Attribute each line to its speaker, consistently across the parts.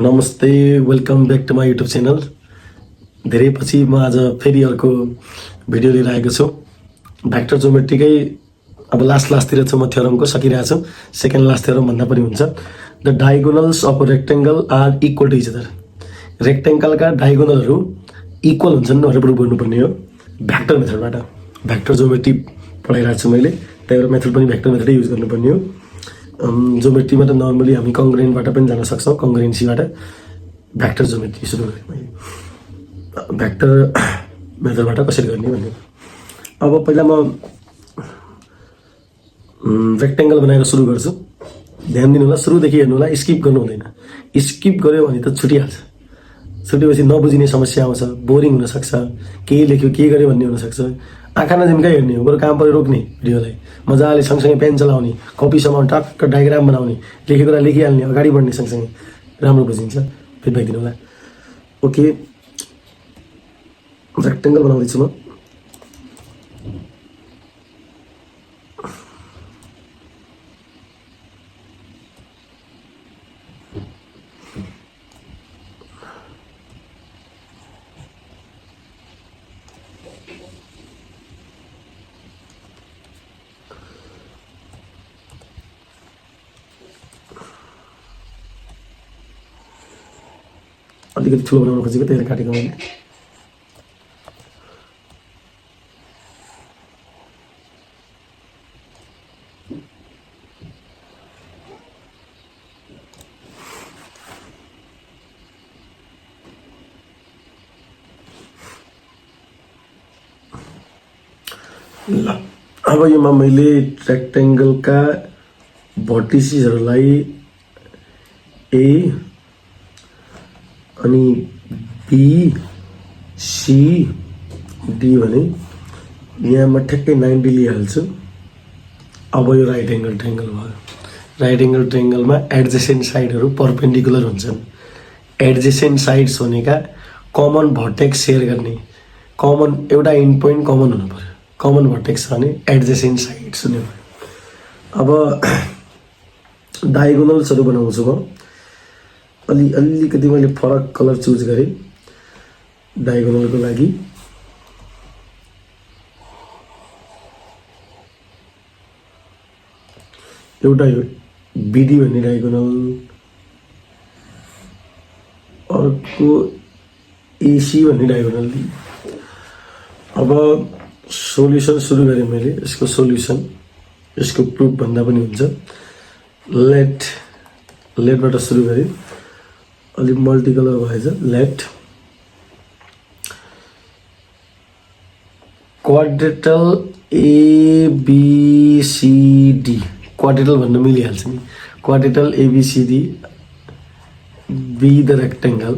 Speaker 1: नमस्ते, welcome back to my YouTube channel. धेरै पछि म आज फेरि अर्को भिडियो लिएर आएको छु। भ्याक्टर ज्योमेट्रीकै अब लास्टतिर छु म, थ्योरमको सकिरहेको छु। सेकेन्ड लास्ट थ्योरम भन्दा पनि हुन्छ। The diagonals of rectangle are equal to each other. रेक्टेङ्गलका डायगोनलहरू इक्वल हुन्छन् भनेर प्रुभ गर्नुपर्ने हो भ्याक्टर मेथडबाट। भ्याक्टर ज्योमेट्री पढाइरहेको छु मैले, त्यही भएर मेथड पनि भ्याक्टर मेथडै युज गर्नुपर्ने हो। ज्योमेट्रीमा त नर्मली हामी कङ्ग्रेन्टबाट पनि जान सक्छौँ, कङ्ग्रेन्सीबाट। भ्याक्टर ज्योमेट्री सुरु गरेँ मैले, भ्याक्टर मेथडबाट कसरी गर्ने भन्ने। अब पहिला म रेक्टेङ्गल बनाएर सुरु गर्छु। ध्यान दिनु होला, सुरुदेखि हेर्नु होला, स्किप गर्नु हुँदैन। स्किप गऱ्यो भने त छुटिहाल्छ। छुटेपछि नबुझिने समस्या आउँछ, बोरिङ हुनसक्छ, केही लेख्यो के गर्यो भन्ने हुनसक्छ। आँखा नजिम्कै हेर्ने हो, बरु काम पऱ्यो रोक्ने भिडियोलाई, मजाले सँगसँगै पेन चलाउने, कपीसम्म टक्क डायग्राम बनाउने, लेखेको कुरा लेखिहाल्ने, अगाडि बढ्ने सँगसँगै राम्रो बुझिन्छ। फिडब्याक दिनु होला। ओके, रेक्टेङ्गल बनाउँदैछु म। अलिकति ठुलो बनाउन खोजेको, त्यही भएर काटेको मैले। ल, अब योमा मैले रेक्टेङ्गलका भर्टिसिसहरूलाई ए अनि बी सी डी भने यहाँ म ठ्याक्कै 90 लिइहाल्छु। अब यो राइट एङ्गल ट्रायङ्गल भयो। राइट एङ्गल ट्रायङ्गलमा एडजेसेन्ट साइडहरू परपेन्डिकुलर हुन्छन्। एडजेसेन्ट साइड्स भनेका कमन भर्टेक्स सेयर गर्ने, कमन एउटा इन्ड पोइन्ट कमन हुनु पऱ्यो। कमन भर्टेक्स छ भने एडजेसेन्ट साइड्स हुने भयो। अब डायगोनल्सहरू बनाउँछु म। अलिकति मैले फरक कलर चुज गरेँ डायगोनलको लागि। एउटा यो बिडी भन्ने डायगोनल, अर्को एसी भन्ने डायगोनल। अब सोल्युसन सुरु गरेँ मैले। यसको सोल्युसन, यसको प्रुफ भन्दा पनि हुन्छ। लेटबाट सुरु गरेँ। अलिक मल्टी कलर भएछ। लेट क्वाड्रेटल एबिसिडी, क्वाड्रेटल भन्नु मिलिहाल्छ नि। Quadrilateral ABCD be the rectangle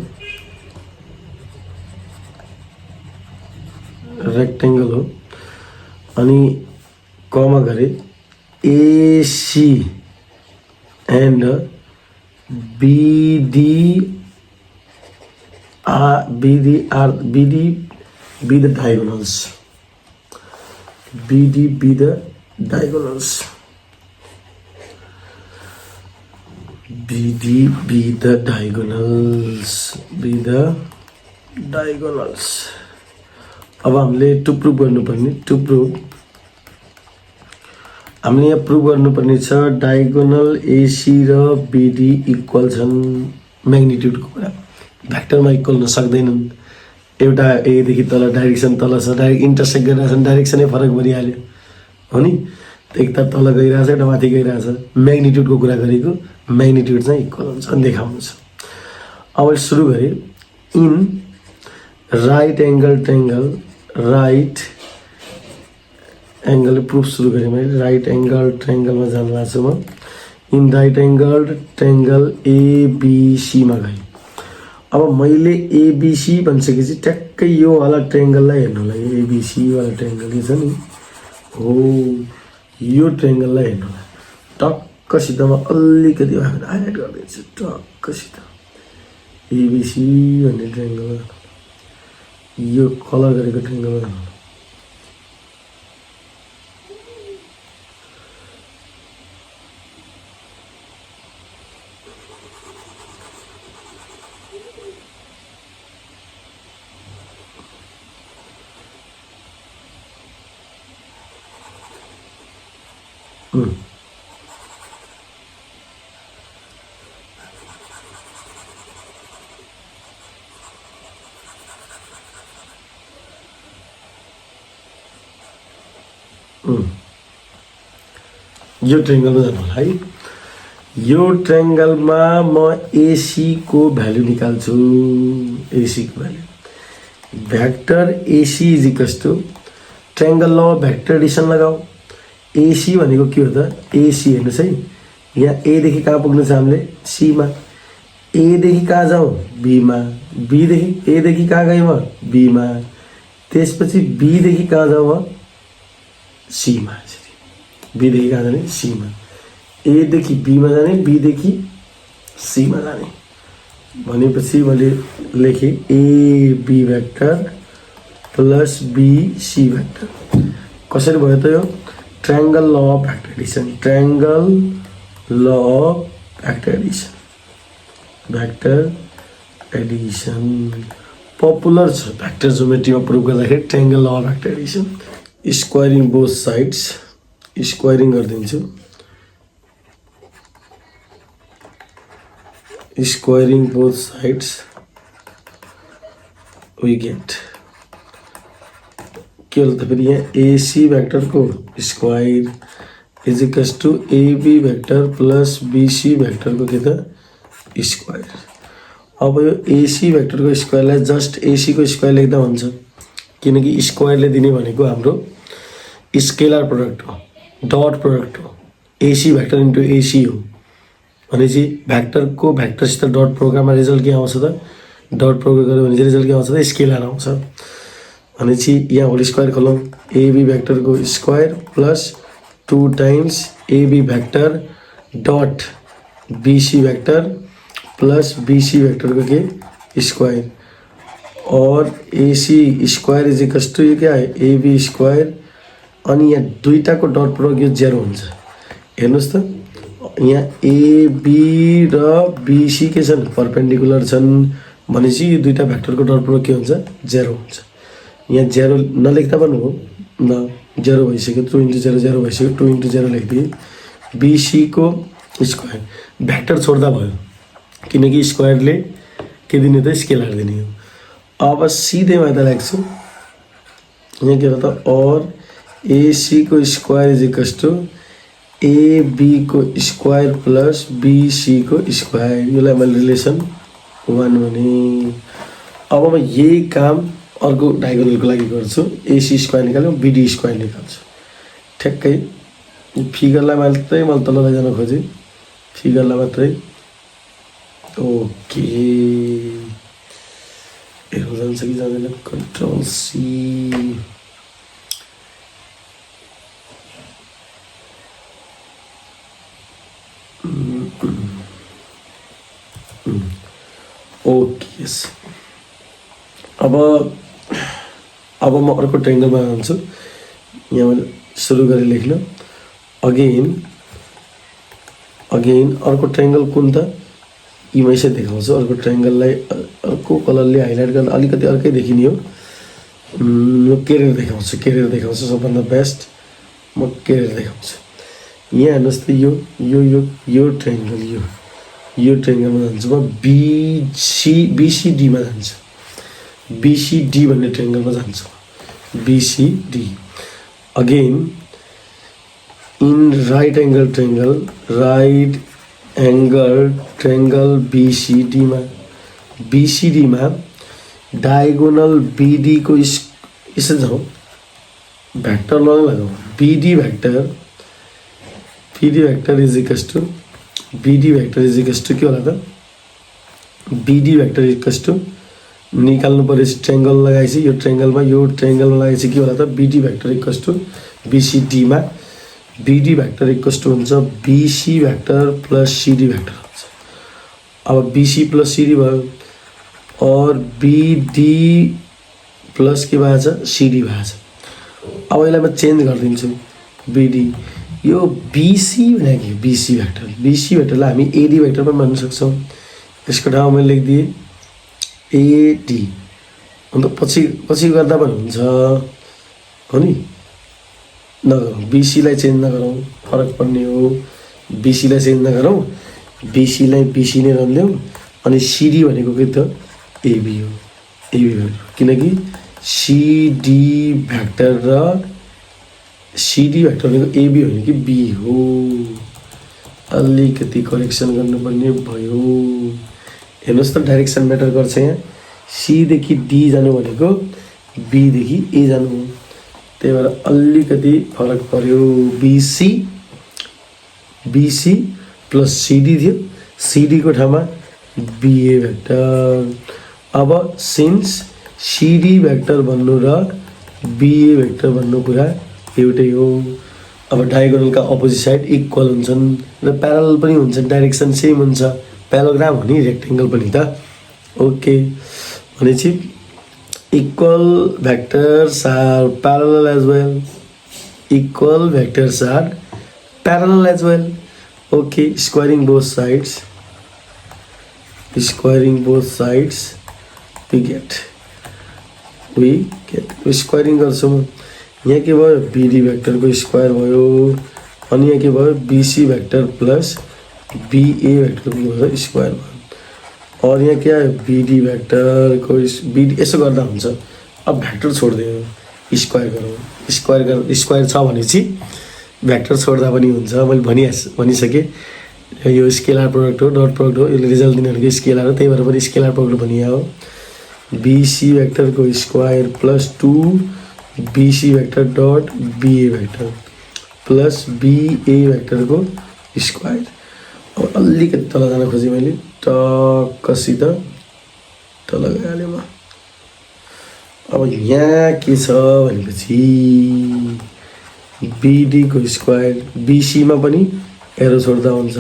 Speaker 1: हो। अनि कमा गरे AC and BD be the diagonals. BD be the diagonals. BD be the diagonals. Be the diagonals. अब हामीले टु प्रुभ गर्नुपर्ने, हामीले यहाँ प्रुभ गर्नुपर्ने छ डायगोनल एसी र बिडी इक्वल छन्। म्याग्निट्युडको कुरा भ्याक्टरमा इक्वल हुन सक्दैनन्। एउटा एदेखि तल डाइरेक्सन तल छ, डाइरेक्ट इन्टरसेक्ट गरिरहेछन्, डाइरेक्सनै फरक परिहाल्यो हो नि। एक त तल गइरहेछ, एउटा माथि गइरहेछ। म्याग्निट्युडको कुरा गरेको, म्याग्निट्युड चाहिँ इक्वल हुन्छ अनि देखाउनु छ। अब सुरु गरेँ। In right angle triangle, right angle proof सुरु गरेँ मैले। राइट एङ्गल ट्रायङ्गलमा जानु भएको छु म। इन राइट एङ्गल ट्रायङ्गल एबिसीमा गएँ। अब मैले एबिसी भनिसकेपछि ट्याक्कै यो वाला ट्रायङ्गललाई हेर्नु होला। एबिसी वाला ट्रायङ्गल के छ नि हो, यो ट्रायङ्गललाई हेर्नु होला। टक्कसितमा अलिकति भए भने हाइलाइट गरिदिन्छु। टक्कसित एबिसी भन्ने ट्रायङ्गल, यो कलर गरेको ट्रायङ्गल हेर्नु। यो ट्रायंगलमा जानु होला है। यो ट्रायंगलमा म AC को भ्यालु निकाल्छु। AC को value vector AC is equals to triangle law vector addition लगाऊ। AC भनेको के हो त? AC हेर्नुस् है, यहाँ A देखि कहाँ पुग्नु छ हामीले? C मा। A देखि कहाँ जाउँ? B मा। B देखि A देखि कहाँ गएँ म? B मा। त्यसपछि B देखि कहाँ जाउँ म? C मा। B देखि कहाँ जाने? C मा। A देखि B मा जाने, B देखि C मा जाने भनेपछि मैले लेखेँ AB vector plus BC vector. कसरी भयो त यो? Triangle law of vector addition. Triangle law of vector addition. Vector addition popular छ भ्याक्टर ज्योमेट्रीमा प्रुभ गर्दाखेरि। Triangle law of vector addition squaring both sides, squaring गरिदिन्छु। Squaring both sides we get के हो त फेरि यहाँ AC भेक्टरको square is equals to AB vector plus BC भेक्टरको के त स्क्वायर। अब यो AC भेक्टरको स्क्वायरलाई जस्ट AC को स्क्वायर लेख्दा हुन्छ, किनकि स्क्वायरले दिने भनेको हाम्रो स्केलर प्रोडक्ट हो, डट प्रोडक्ट हो। AC भेक्टर इन्टु AC हो भनेपछि भ्याक्टरको भ्याक्टरसित डट प्रोग्राममा रिजल्ट के आउँछ त? डट प्रोग्राम गऱ्यो भने चाहिँ रिजल्ट के आउँछ त? स्केलर आउँछ भनेपछि यहाँ होल स्क्वायर खोलौँ। AB भेक्टरको square plus 2 times AB vector dot BC vector plus BC भेक्टरको के स्क्वायर और AC square is equals to यो क्या है? AB square. अनि यहाँ दुईटाको डट प्रोडक्ट यो 0 हुन्छ। हेर्नुहोस् त, यहाँ AB र BC के छन्? परपेन्डिकुलर छन् भनेपछि यो दुईटा भेक्टरको डट प्रोडक्ट के हुन्छ? 0 हुन्छ। यहाँ 0 नलेख्दा पनि हो न, 0 भइसक्यो। 2 इन्टु 0 0 भइसक्यो। 2 इन्टु 0 लेखिदिएँ। BC को स्क्वायर भेक्टर छोड्दा भयो, किनकि स्क्वायरले के दिने त? स्केलर दिने हो। अब सिधै माथि लेख्छु, यहाँ के हो त? और AC को square is equals to AB को स्क्वायर प्लस BC को स्क्वायर। यसलाई मैले रिलेसन 1 भने। अब म यही काम अर्को डायगोनलको लागि गर्छु। AC स्क्वायर निकाल्यो, BD स्क्वायर निकाल्छु। ठ्याक्कै फिगरलाई मात्रै मैले तल लैजान खोजेँ, फिगरलाई मात्रै। ओके, हेर्नु जान्छ कि जाँदैन? Control C। ओके, यस। अब म अर्को ट्रायंगलमा जान्छु। यहाँ मैले सुरु गरेँ लेख्न। अगेन अर्को ट्रायंगल कुन त? यी मैले देखाउँछु। अर्को ट्रायंगललाई अर्को कलरले हाइलाइट गर्न अलिकति अर्कै देखिने हो। म केरेर देखाउँछु सबभन्दा बेस्ट। म केरेर देखाउँछु। यहाँ हेर्नुहोस् त, यो ट्रायंगल, यो ट्रायंगलमा जान्छु म। BCD मा जान्छु। BCD भन्ने ट्रायंगलमा जान्छु। BCD again in right angle triangle BCD मा डायगोनल BD को यसरी जाउँ, भेक्टर लगाऊ। BD vector is equals to के होला त? BD vector is equals to निकाल्नु पर्यो। ट्रायंगल लगाएपछि यो ट्रायंगलमा लगाएपछि के होला त? BD vector equals to BCD मा BD भेक्टर इक्वल्स टु हुन्छ BC vector plus CD vector हुन्छ। अब BC प्लस CD भयो और BD प्लस के भएको छ? CD भएको छ। अब यसलाई म चेन्ज गरिदिन्छु। BD यो BC भनेको BC भेक्टरलाई हामी AD भेक्टर पनि भन्न सक्छौँ। यसको ठाउँमा मैले लेखिदिएँ AD। अन्त पछि गर्दा पनि हुन्छ हो नि। नगरौँ, बिसीलाई चेन्ज नगरौँ, फरक पर्ने हो। बिसीलाई चेन्ज नगरौँ, बिसीलाई बिसी नै रहन्देऊ। अनि सिडी भनेको के त एबी हो, एबी भेक्टर, किनकि सिडी भेक्टर र सिडी भेक्टर भनेको एबी होइन कि बी हो। अलिकति करेक्सन गर्नुपर्ने भयो। हेर्नुहोस् त डाइरेक्सन म्याटर गर्छ यहाँ। सीदेखि डी जानु भनेको बीदेखि ए जानु हो, त्यही भएर अलिकति फरक पर्यो। बिसी बिसी प्लस सिडी थियो, सिडीको ठाउँमा बिए भेक्टर। अब सिन्स सिडी भेक्टर भन्नु र बिए भेक्टर भन्नु कुरा एउटै हो। अब डायगोनलका अपोजिट साइड इक्वल हुन्छन् र प्यारल पनि हुन्छन्, डाइरेक्सन सेम हुन्छ। प्यारोग्राम हो नि, रेक्टेङ्गल पनि त। ओके, भनेपछि equal vectors are parallel as well, equal vectors are parallel as well. Okay, squaring both sides, squaring both sides we get squaring गर्छौँ। यहाँ के भयो, बिडी भेक्टरको स्क्वायर भयो। अनि यहाँ के भयो, बिसी भेक्टर प्लस बिए भेक्टरको स्क्वायर भयो। और यहाँ क्या आयो, बिडी भेक्टरको बिडी। यसो गर्दा हुन्छ। अब भेक्टर छोडिदियो, स्क्वायर गरौँ। स्क्वायर छ भनेपछि भेक्टर छोड्दा पनि हुन्छ। मैले भनिसकेँ, यो स्केलर प्रोडक्ट हो, डट प्रोडक्ट हो, यसले रिजल्ट दिने भनेको स्केलर हो, त्यही भएर पनि स्केलर प्रोडक्ट भनिया हो। बिसी भेक्टरको square plus 2 B C vector dot B A vector plus B A भेक्टरको स्क्वायर। अब अलिकति तल जान खोजेँ मैले, टक्कसित तल गइहालेँ म। अब यहाँ के छ भनेपछि बिडीको स्क्वायर, बिसीमा पनि एरो छोड्दा हुन्छ।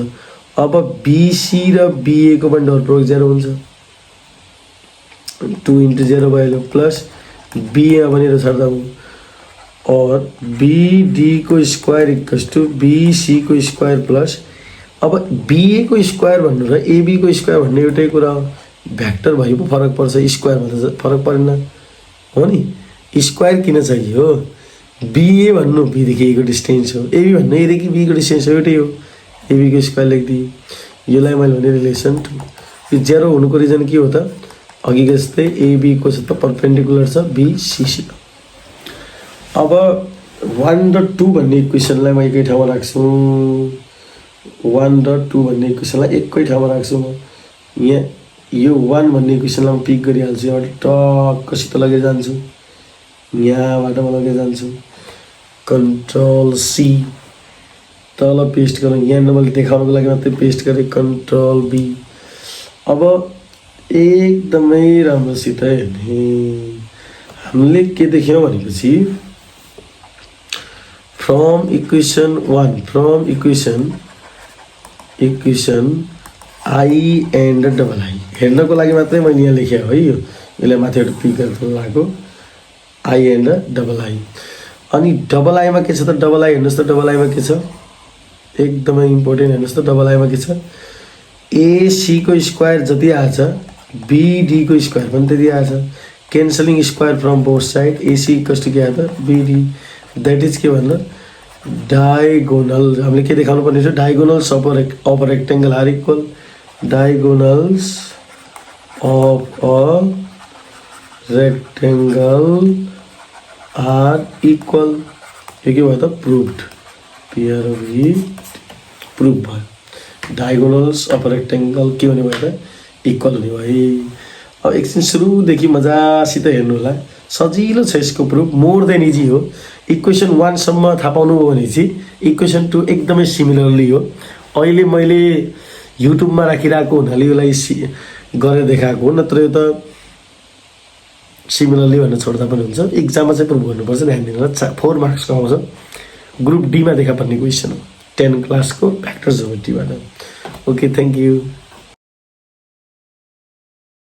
Speaker 1: अब बिसी र बिएको पनि डट प्रोडक्ट 0 हुन्छ, 2 × 0 भयो, प्लस बीएमा पनि एरो छोड्दा हो। और बीडी को स्क्वायर इक्वल्स टू बीसी को स्क्वायर प्लस, अब बीए को स्क्वायर भन्नु र एबी को स्क्वायर भन्ने एउटै कुरा हो। भेक्टर भए पो फरक पर्छ, स्क्वायरमा त फरक परेन हो नि। स्क्वायर किन चाहियो, बीए भन्नु बीदेखि ए को डिस्टेन्स हो, एबी भन्नु एदेखि बी को डिस्टेन्स हो, एउटै हो। एबी को स्क्वायर लेखिदिए। यसलाई मैले भने रिलेसन टू, यो 0 हुनुको रिजन के हो त, अघि जस्तै एबी को छ त परपेन्डिकुलर छ बीसीसित। अब 1 र 2 भन्ने इक्वेसनलाई म एकै ठाउँमा राख्छु। 1 र 2 भन्ने इक्वेसनलाई एकै ठाउँमा राख्छु म। यहाँ यो 1 भन्ने इक्वेसनलाई म पिक गरिहाल्छु, यहाँबाट टक्कसित लगेर जान्छु, यहाँबाट म लगेर जान्छु। कन्ट्रोल सी, तल पेस्ट गरौँ। यहाँ मैले देखाउनको लागि मात्रै पेस्ट गरेँ, कन्ट्रोल बी। अब एकदमै राम्रोसित हेर्ने, हामीले के देख्यौँ भनेपछि from equation 1, from equation I and double I, हेर्नको लागि मात्रै मैले यहाँ लेखेँ है। यो यसलाई माथिबाट पिक गरेर लगाएको, आई एन्ड डबल आई। अनि डबल आईमा के छ त, डबल आई हेर्नुहोस् त, डबल आईमा के छ, एकदमै इम्पोर्टेन्ट हेर्नुहोस् त। डबल आईमा के छ, एसी को स्क्वायर जति आएछ बीडी को स्क्वायर पनि त्यति आएछ। Cancelling square from both side, AC equals to के आयो त बीडी। द्याट इज के भन्नु, डायगोनल। हामीले के देखाउनु पर्ने छ, diagonals of rectangle are equal, diagonals of a rectangle are equal. यो के भयो त, प्रुभड, पिआरओभी प्रुभ भयो। डायगोनल्स अफ रेक्टेङ्गल के हुने भयो त, इक्वल हुने भयो। अब एकछिन सुरुदेखि मजासित हेर्नु होला, सजिलो छ यसको प्रुफ, मोर देन इजी हो। इक्वेसन 1 सम्म थाहा पाउनु हो भने चाहिँ इक्वेसन 2 एकदमै सिमिलरली हो। अहिले मैले युट्युबमा राखिरहेको हुनाले यसलाई गरेर देखाएको हो, नत्र यो त सिमिलरली भनेर छोड्दा पनि हुन्छ। एक्जाममा चाहिँ प्रुभ गर्नुपर्छ, ध्यान दिनु होला। 4 मार्क्सको आउँछ, ग्रुप डीमा देखा पर्ने क्वेसन हो, 10 क्लासको भ्याक्टर ज्योमेट्रीबाट। Okay, thank you.